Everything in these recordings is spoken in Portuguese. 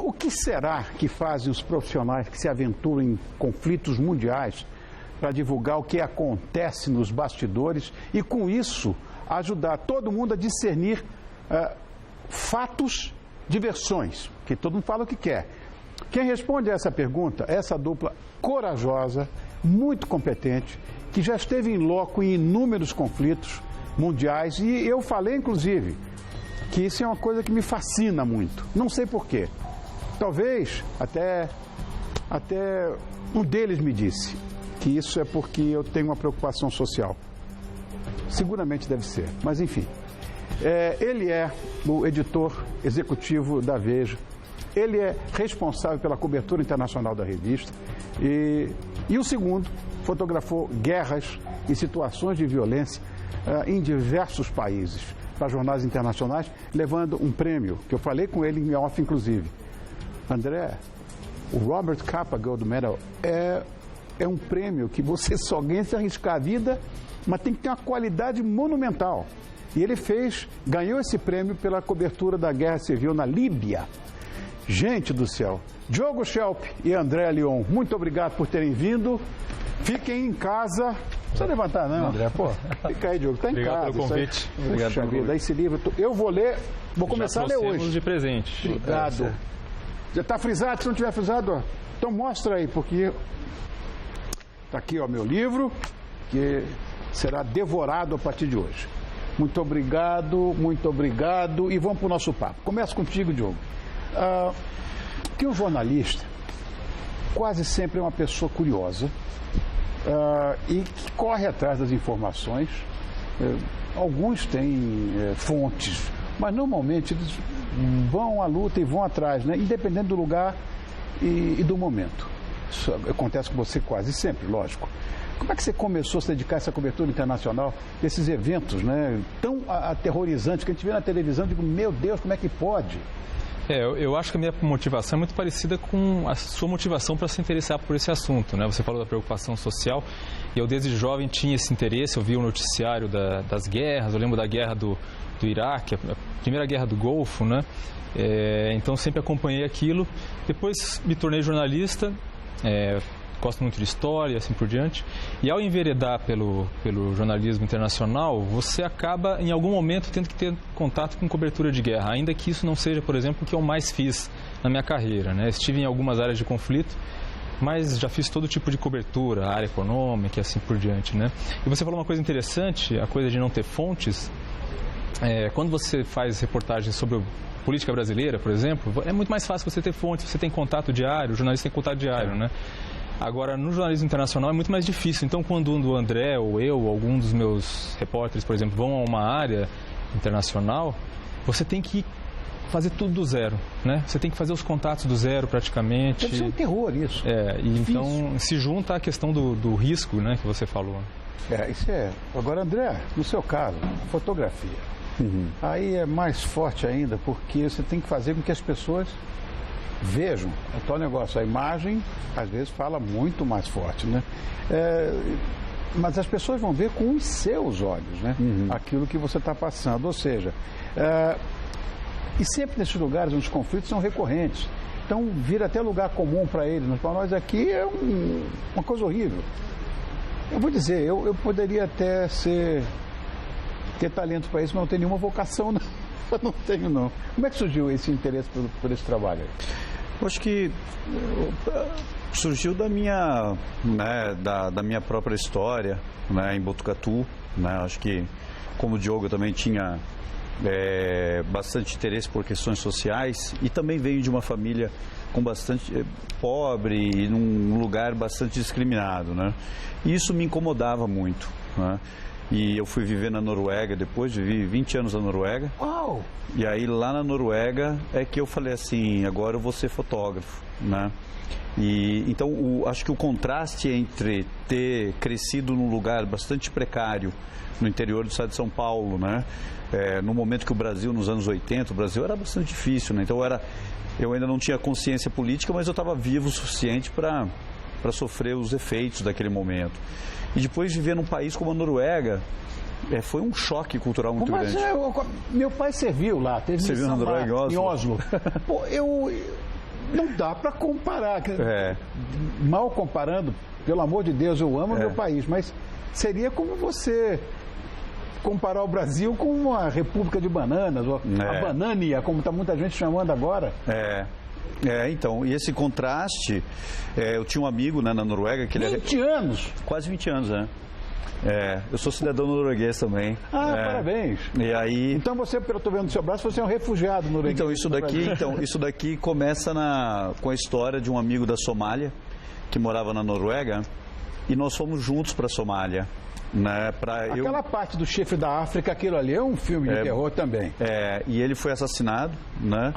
O que será que fazem os profissionais que se aventuram em conflitos mundiais para divulgar o que acontece nos bastidores e, com isso, ajudar todo mundo a discernir fatos de versões? Que todo mundo fala o que quer. Quem responde a essa pergunta é essa dupla corajosa, muito competente, que já esteve em loco em inúmeros conflitos mundiais. E eu falei, inclusive, que isso é uma coisa que me fascina muito. Não sei porquê. Talvez até um deles me disse que isso é porque eu tenho uma preocupação social. Seguramente deve ser, mas enfim. Ele é o editor executivo da Veja. Ele é responsável pela cobertura internacional da revista. E o segundo fotografou guerras e situações de violência em diversos países para jornais internacionais, levando um prêmio, que eu falei com ele em off, inclusive. André, o Robert Capa Gold Medal é um prêmio que você só ganha se arriscar a vida, mas tem que ter uma qualidade monumental. E ele ganhou esse prêmio pela cobertura da Guerra Civil na Líbia. Gente do céu, Diogo Schelp e André Lyon, muito obrigado por terem vindo. Fiquem em casa. Não precisa levantar, não. André, pô. Fica aí, Diogo, tá em casa. Obrigado pelo convite. Obrigado pelo convite. Esse livro, eu vou ler, vou começar a ler hoje. De presente. Obrigado. Já está frisado? Se não tiver frisado, ó, então mostra aí, porque está aqui, ó, meu livro, que será devorado a partir de hoje. Muito obrigado, e vamos para o nosso papo. Começo contigo, Diogo. Que um jornalista quase sempre é uma pessoa curiosa e que corre atrás das informações. Alguns têm fontes, mas normalmente eles vão à luta e vão atrás, né? Independente do lugar e do momento. Isso acontece com você quase sempre, lógico. Como é que você começou a se dedicar a essa cobertura internacional desses eventos, né, tão aterrorizantes que a gente vê na televisão? Digo, meu Deus, como é que pode? Eu acho que a minha motivação é muito parecida com a sua motivação para se interessar por esse assunto, né? Você falou da preocupação social, e eu desde jovem tinha esse interesse. Eu vi o noticiário das guerras, eu lembro da guerra do Iraque, a primeira guerra do Golfo, né? Então sempre acompanhei aquilo. Depois me tornei jornalista, gosto muito de história, assim por diante. E ao enveredar pelo jornalismo internacional, você acaba, em algum momento, tendo que ter contato com cobertura de guerra, ainda que isso não seja, por exemplo, o que eu mais fiz na minha carreira, né? Estive em algumas áreas de conflito, mas já fiz todo tipo de cobertura, área econômica e assim por diante, né? E você falou uma coisa interessante, a coisa de não ter fontes. Quando você faz reportagens sobre política brasileira, por exemplo, é muito mais fácil você ter fontes, você tem contato diário, o jornalista tem contato diário, né? Agora, no jornalismo internacional é muito mais difícil. Então, quando o André ou eu, ou algum dos meus repórteres, por exemplo, vão a uma área internacional, você tem que fazer tudo do zero, né? Você tem que fazer os contatos do zero, praticamente. Deve ser um terror isso. E então se junta a questão do risco, né, que você falou. Isso é. Agora, André, no seu caso, fotografia. Aí é mais forte ainda, porque você tem que fazer com que as pessoas vejam o tal negócio. A imagem, às vezes, fala muito mais forte, né? Mas as pessoas vão ver com os seus olhos, né? Aquilo que você está passando. Ou seja, e sempre nesses lugares onde os conflitos são recorrentes. Então, vira até lugar comum para eles. Mas para nós aqui é uma coisa horrível. Eu vou dizer, eu poderia até ter talento para isso, mas não tenho nenhuma vocação, não. Eu não tenho, não. Como é que surgiu esse interesse por esse trabalho? Eu acho que surgiu da minha própria história, né, em Botucatu, né? Acho que, como o Diogo, eu também tinha bastante interesse por questões sociais e também venho de uma família com bastante pobre e num lugar bastante discriminado, né? E isso me incomodava muito, né? E eu fui viver na Noruega depois, vivi 20 anos na Noruega. Uau! E aí lá na Noruega é que eu falei assim, agora eu vou ser fotógrafo, né? E então acho que o contraste entre ter crescido num lugar bastante precário no interior do estado de São Paulo, né? No momento que o Brasil, nos anos 80, o Brasil era bastante difícil, né? Então eu ainda não tinha consciência política, mas eu estava vivo o suficiente para sofrer os efeitos daquele momento. E depois viver num país como a Noruega, foi um choque cultural muito grande. Meu pai serviu lá, teve missão lá, em Oslo. Pô, Não dá para comparar. Mal comparando, pelo amor de Deus, eu amo meu país, mas seria como você comparar o Brasil com uma república de bananas, ou a Banânia, como está muita gente chamando agora. Então, e esse contraste, eu tinha um amigo, né, na Noruega que 20 anos? Quase 20 anos, né? Eu sou cidadão norueguês também. Parabéns. E aí... Então você, pelo que eu estou vendo no seu braço, você é um refugiado norueguês. Então, isso daqui começa com a história de um amigo da Somália, que morava na Noruega, e nós fomos juntos para a Somália. Né, Aquela parte do chifre da África, aquilo ali é um filme de terror também. E ele foi assassinado, né?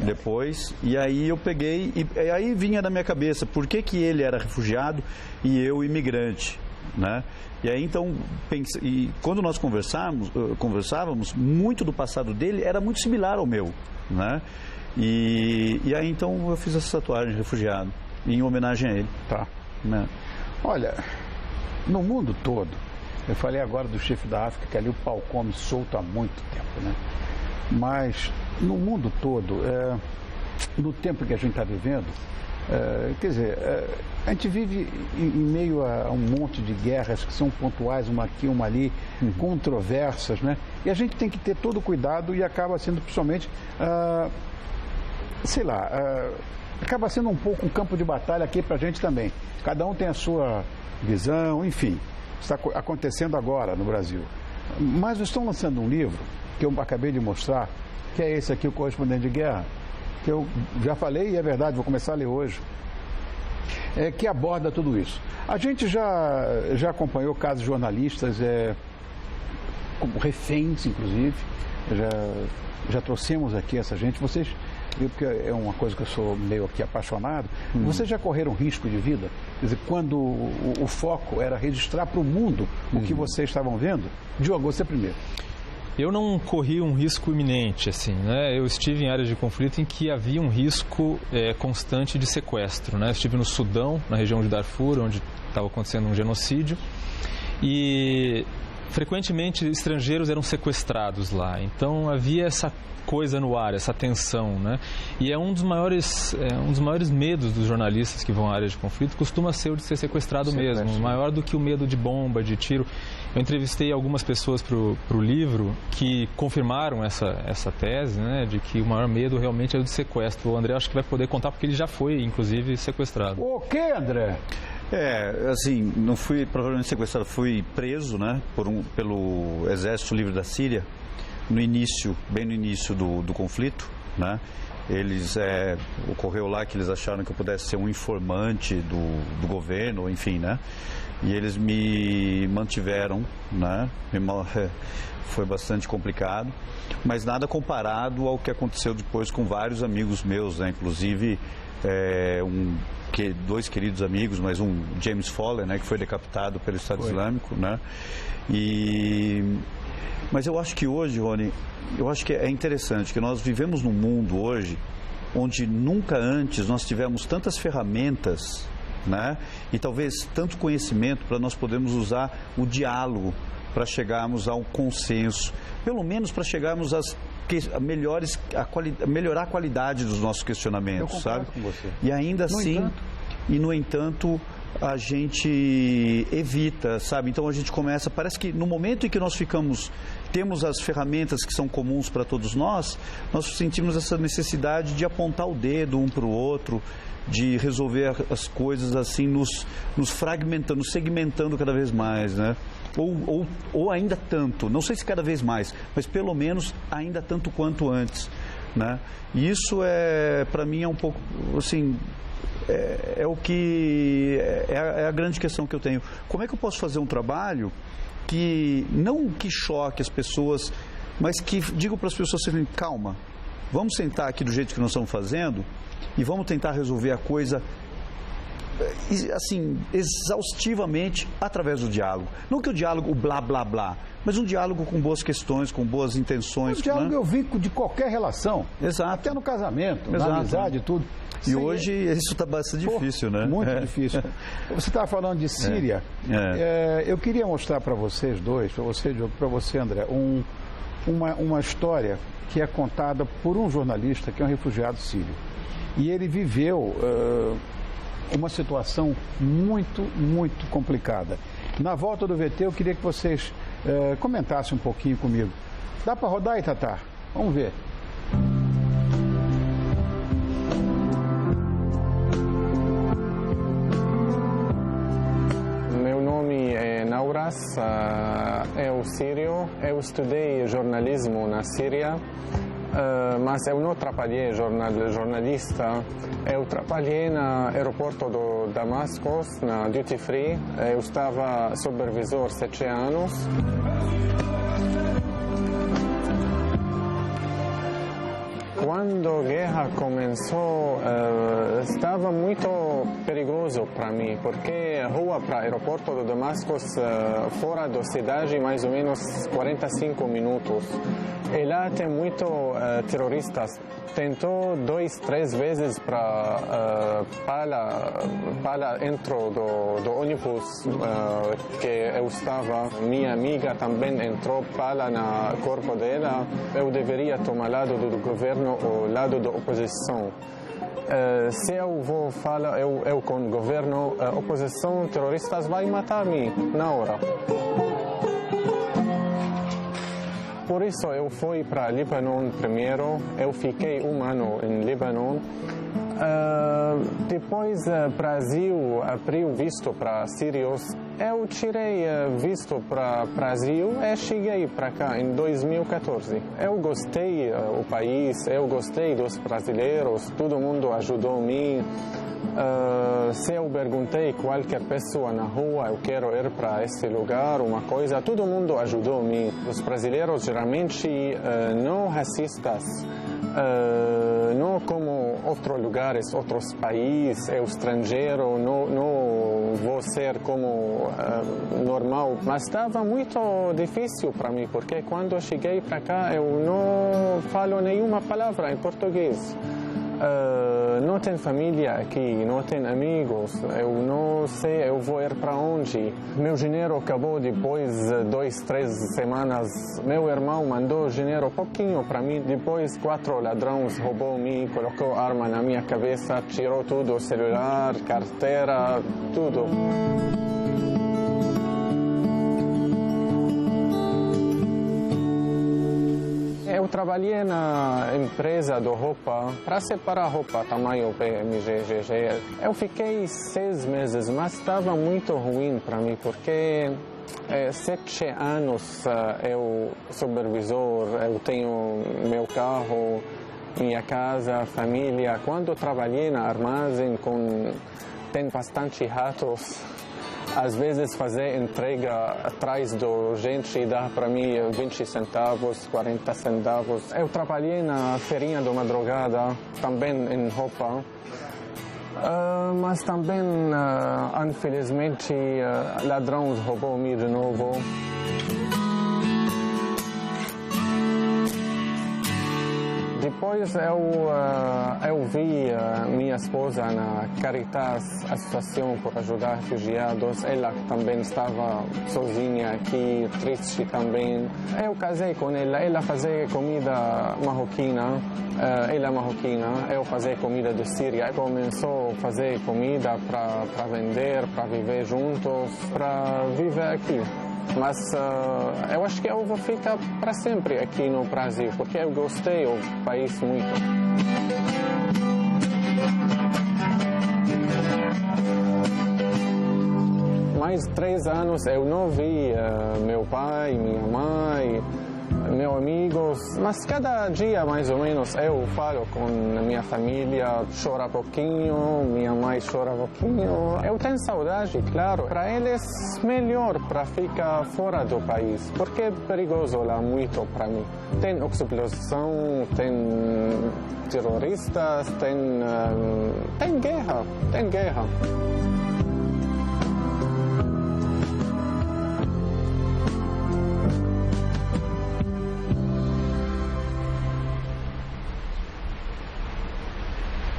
Depois. E aí eu peguei, e aí vinha na minha cabeça, por que ele era refugiado e eu imigrante, né? E aí então, quando nós conversávamos, muito do passado dele era muito similar ao meu, né? E aí então eu fiz essa tatuagem de refugiado, em homenagem a ele. Né? Olha, no mundo todo, eu falei agora do chifre da África, que ali o pau come solto há muito tempo, né? Mas no mundo todo, no tempo que a gente está vivendo, quer dizer, a gente vive em meio a um monte de guerras que são pontuais, uma aqui, uma ali, controversas, né? E a gente tem que ter todo o cuidado e acaba sendo, principalmente, acaba sendo um pouco um campo de batalha aqui para a gente também. Cada um tem a sua visão, enfim, está acontecendo agora no Brasil. Mas estão lançando um livro, que eu acabei de mostrar, que é esse aqui, O Correspondente de Guerra, que eu já falei e é verdade, vou começar a ler hoje, que aborda tudo isso. A gente já acompanhou casos de jornalistas, como reféns, inclusive, já trouxemos aqui essa gente, porque é uma coisa que eu sou meio aqui apaixonado, vocês já correram risco de vida? Quer dizer, quando o foco era registrar para o mundo o que vocês estavam vendo? Diogo, você primeiro. Eu não corri um risco iminente, assim, né? Eu estive em áreas de conflito em que havia um risco constante de sequestro, né? Eu estive no Sudão, na região de Darfur, onde estava acontecendo um genocídio, e frequentemente estrangeiros eram sequestrados lá. Então havia essa coisa no ar, essa tensão, né? E um dos maiores medos dos jornalistas que vão à área de conflito costuma ser o de ser sequestrado mesmo, maior do que o medo de bomba, de tiro. Eu entrevistei algumas pessoas para o livro que confirmaram essa tese, né, de que o maior medo realmente é o de sequestro. O André acho que vai poder contar porque ele já foi, inclusive, sequestrado. O quê, André? Assim, não fui provavelmente sequestrado, fui preso, né, pelo Exército Livre da Síria, bem no início do conflito, né? Ocorreu lá que eles acharam que eu pudesse ser um informante do governo, enfim, né? E eles me mantiveram, né? Foi bastante complicado, mas nada comparado ao que aconteceu depois com vários amigos meus, né? Inclusive dois queridos amigos, mas um James Foley, né? Que foi decapitado pelo Estado Islâmico, né? Mas eu acho que hoje, Rony, é interessante que nós vivemos num mundo hoje onde nunca antes nós tivemos tantas ferramentas, né? E talvez tanto conhecimento para nós podermos usar o diálogo para chegarmos a um consenso, pelo menos para chegarmos melhorar a qualidade dos nossos questionamentos, eu sabe? Com você. E ainda assim, no entanto, a gente evita, sabe? Então a gente começa, parece que no momento em que nós temos as ferramentas que são comuns para todos nós sentimos essa necessidade de apontar o dedo um para o outro, de resolver as coisas assim, nos fragmentando, nos segmentando cada vez mais, né? Ou ainda tanto, não sei se cada vez mais, mas pelo menos ainda tanto quanto antes, né? E isso para mim é um pouco, assim, é a grande questão que eu tenho. Como é que eu posso fazer um trabalho não que choque as pessoas, mas que digo para as pessoas assim, calma, vamos sentar aqui do jeito que nós estamos fazendo e vamos tentar resolver a coisa assim, exaustivamente através do diálogo. Não que o diálogo, o blá blá blá, mas um diálogo com boas questões, com boas intenções. O diálogo é o vínculo de qualquer relação. Exato. Até no casamento, na amizade, tudo. E hoje isso está bastante difícil, né? Muito difícil. Você estava falando de Síria. Eu queria mostrar para vocês dois, para você, Diogo, para você, André, uma história que é contada por um jornalista que é um refugiado sírio. e ele viveu uma situação muito, muito complicada. Na volta do VT, eu queria que vocês comentassem um pouquinho comigo. Dá para rodar aí, Tatá? Vamos ver. Meu nome é Nauras, eu sírio. Eu estudei jornalismo na Síria, mas eu não trabalhei jornalista. Eu trabalhei no aeroporto de Damasco, na Duty Free. Eu estava supervisor 7 anos. Quando a guerra começou, estava muito perigoso para mim, porque a rua para o aeroporto de Damasco, fora da cidade, mais ou menos 45 minutos. E lá tem muitos terroristas. Tentou 2, 3 vezes para dentro do ônibus que eu estava. Minha amiga também entrou para no corpo dela. Eu deveria tomar lado do governo ou lado da oposição. Se eu vou falar eu com o governo, a oposição terroristas vai matar-me na hora. Por isso eu fui para Líbano primeiro, eu fiquei 1 ano em Líbano. Depois o Brasil abriu visto para sírios. Eu tirei visto para Brasil e cheguei para cá em 2014. Eu gostei do país, eu gostei dos brasileiros, todo mundo ajudou-me. Se eu perguntei a qualquer pessoa na rua, eu quero ir para esse lugar, uma coisa, todo mundo ajudou-me. Os brasileiros geralmente não racistas, não como outros lugares, outros países, eu estrangeiro, não vou ser como normal. Mas estava muito difícil para mim, porque quando eu cheguei para cá eu não falo nenhuma palavra em português. Não tenho família aqui, não tenho amigos, eu não sei, eu vou ir para onde. Meu dinheiro acabou depois de 2, 3 semanas. Meu irmão mandou dinheiro pouquinho para mim, depois 4 ladrões roubou-me, colocou arma na minha cabeça, tirou tudo, celular, carteira, tudo. Eu trabalhei na empresa de roupa para separar roupa, tamanho PMG, GG. Eu fiquei 6 meses, mas estava muito ruim para mim, porque 7 anos eu supervisor, eu tenho meu carro, minha casa, família. Quando trabalhei na armazém, tem bastante ratos. Às vezes fazer entrega atrás da gente dá para mim 20 centavos, 40 centavos. Eu trabalhei na feirinha da madrugada, também em roupa. Mas também, infelizmente, ladrões roubou-me de novo. Depois eu vi minha esposa na Caritas, Associação por Ajudar Refugiados. Ela também estava sozinha aqui, triste também. Eu casei com ela, ela fazia comida marroquina, ela marroquina, eu fazia comida de Síria. Começou a fazer comida para vender, para viver juntos, para viver aqui. Mas eu acho que eu vou ficar para sempre aqui no Brasil, porque eu gostei do país muito. Mais 3 anos eu não vi meu pai, minha mãe, meus amigos, mas cada dia mais ou menos eu falo com a minha família, chora pouquinho, minha mãe chora pouquinho. Eu tenho saudade, claro. Para eles, melhor para ficar fora do país, porque é perigoso lá muito para mim. Tem explosão, tem terroristas, tem guerra, tem guerra.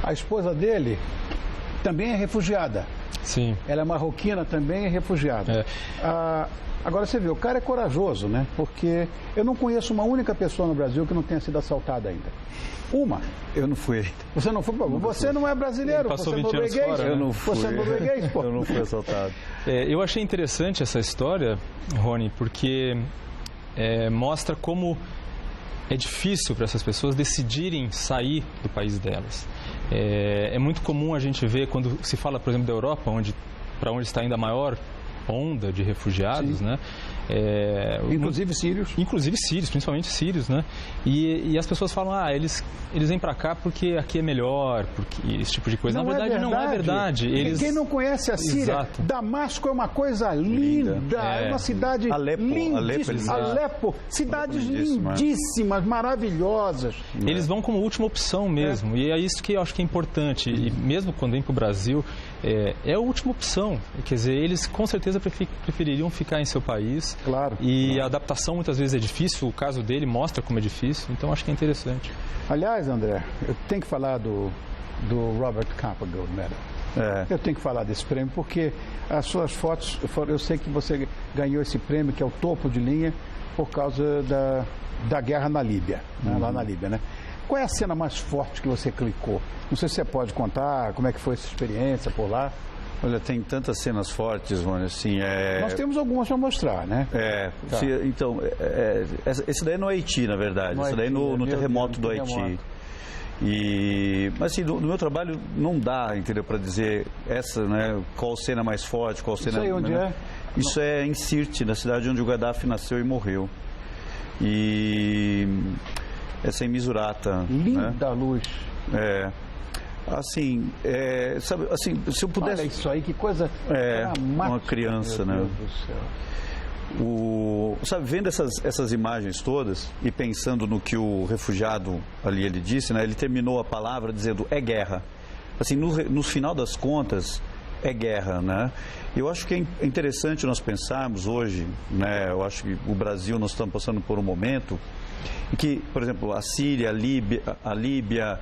A esposa dele também é refugiada. Sim. Ela é marroquina também, é refugiada. Agora você vê, o cara é corajoso, né? Porque eu não conheço uma única pessoa no Brasil que não tenha sido assaltada ainda. Uma. Eu não fui ainda. Você não foi? Você não é brasileiro, passou você é 20 anos norueguês. fora, né? Eu não fui. Você é norueguês, pô. Eu não fui assaltado. Eu achei interessante essa história, Rony, porque mostra como é difícil para essas pessoas decidirem sair do país delas. É muito comum a gente ver quando se fala, por exemplo, da Europa, para onde está ainda a maior onda de refugiados, Sim. né? Inclusive sírios. Inclusive sírios, principalmente sírios, né? E as pessoas falam, eles vêm para cá porque aqui é melhor, porque esse tipo de coisa. Não Na verdade, não é verdade. Quem não conhece a Síria, Exato. Damasco é uma coisa linda, é uma cidade lindíssima. Alepo, cidades lindíssimas, maravilhosas. Eles vão como última opção mesmo, e é isso que eu acho que é importante. E mesmo quando vem para o Brasil, é a última opção. Quer dizer, eles com certeza prefeririam ficar em seu país. Claro. E a adaptação muitas vezes é difícil, o caso dele mostra como é difícil, então acho que é interessante. Aliás, André, eu tenho que falar do Robert Capa Gold Medal. Eu tenho que falar desse prêmio porque as suas fotos, eu sei que você ganhou esse prêmio, que é o topo de linha, por causa da guerra na Líbia, né? Lá na Líbia, né? Qual é a cena mais forte que você clicou? Não sei se você pode contar como é que foi essa experiência por lá. Olha, tem tantas cenas fortes, mano, assim, Nós temos algumas para mostrar, né? Tá. Então, esse daí é no Haiti, na verdade. Esse daí no terremoto do Haiti. Mas assim, no meu trabalho não dá, entendeu, para dizer né, qual cena mais forte, qual cena... Isso aí onde é? Isso é em Sirte, na cidade onde o Gaddafi nasceu e morreu. E essa é em Misurata. Linda né? luz. Assim, sabe, assim, se eu pudesse... Olha isso aí, que coisa uma criança, né? Meu Deus do céu. Sabe, vendo essas imagens todas e pensando no que o refugiado ali ele disse, né? Ele terminou a palavra dizendo, é guerra. Assim, no final das contas, é guerra, né? Eu acho que é interessante nós pensarmos hoje, né? Eu acho que o Brasil, nós estamos passando por um momento em que, por exemplo, a Síria, a Líbia,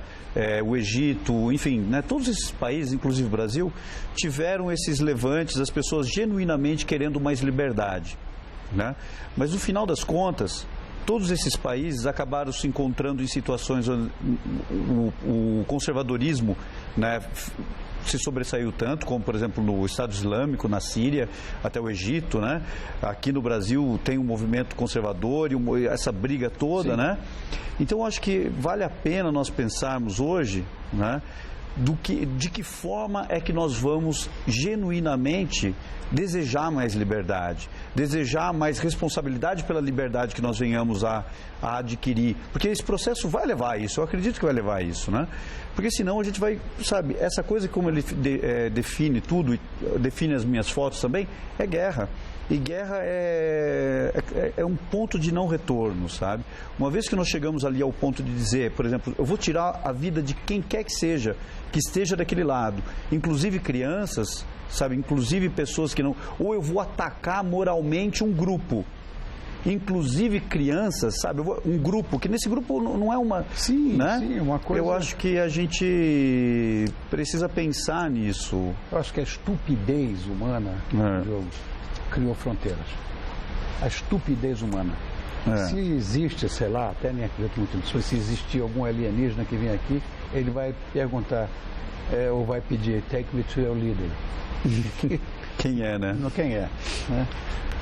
o Egito, enfim, né, todos esses países, inclusive o Brasil, tiveram esses levantes, as pessoas genuinamente querendo mais liberdade, né? Mas no final das contas, todos esses países acabaram se encontrando em situações onde o conservadorismo, né, se sobressaiu tanto, como por exemplo no Estado Islâmico, na Síria, até o Egito, né? Aqui no Brasil tem um movimento conservador e essa briga toda, né? Então acho que vale a pena nós pensarmos hoje, né? De que forma é que nós vamos genuinamente desejar mais liberdade, desejar mais responsabilidade pela liberdade que nós venhamos a adquirir, porque esse processo vai levar a isso, eu acredito que vai levar a isso, né? Porque senão a gente vai, sabe, essa coisa como ele define tudo, define as minhas fotos também, é guerra. E guerra é um ponto de não retorno, sabe? Uma vez que nós chegamos ali ao ponto de dizer, por exemplo, eu vou tirar a vida de quem quer que seja, que esteja daquele lado, inclusive crianças, sabe? Inclusive pessoas que não... Ou eu vou atacar moralmente um grupo, inclusive crianças, sabe? Um grupo, que nesse grupo não é uma... Sim, né? sim, uma coisa... Eu acho que a gente precisa pensar nisso. Eu acho que a estupidez humana, Diogo, criou fronteiras. A estupidez humana. Se existe, sei lá, até nem acredito muito nisso, se existir algum alienígena que vem aqui, ele vai perguntar, ou vai pedir, take me to your leader. Quem é, né? Quem é, né?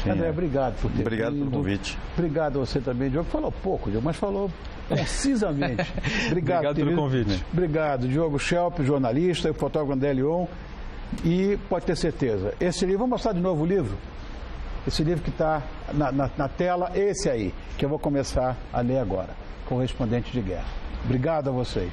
André, obrigado por ter Obrigado vindo. pelo convite. Obrigado a você também, Diogo. Falou pouco, Diogo, mas falou concisamente. Obrigado pelo convite. Obrigado, Diogo Schelp, jornalista, e o fotógrafo André Leon. E pode ter certeza, esse livro, vamos mostrar de novo o livro? Esse livro que está na tela, esse aí, que eu vou começar a ler agora, Correspondente de Guerra. Obrigado a vocês.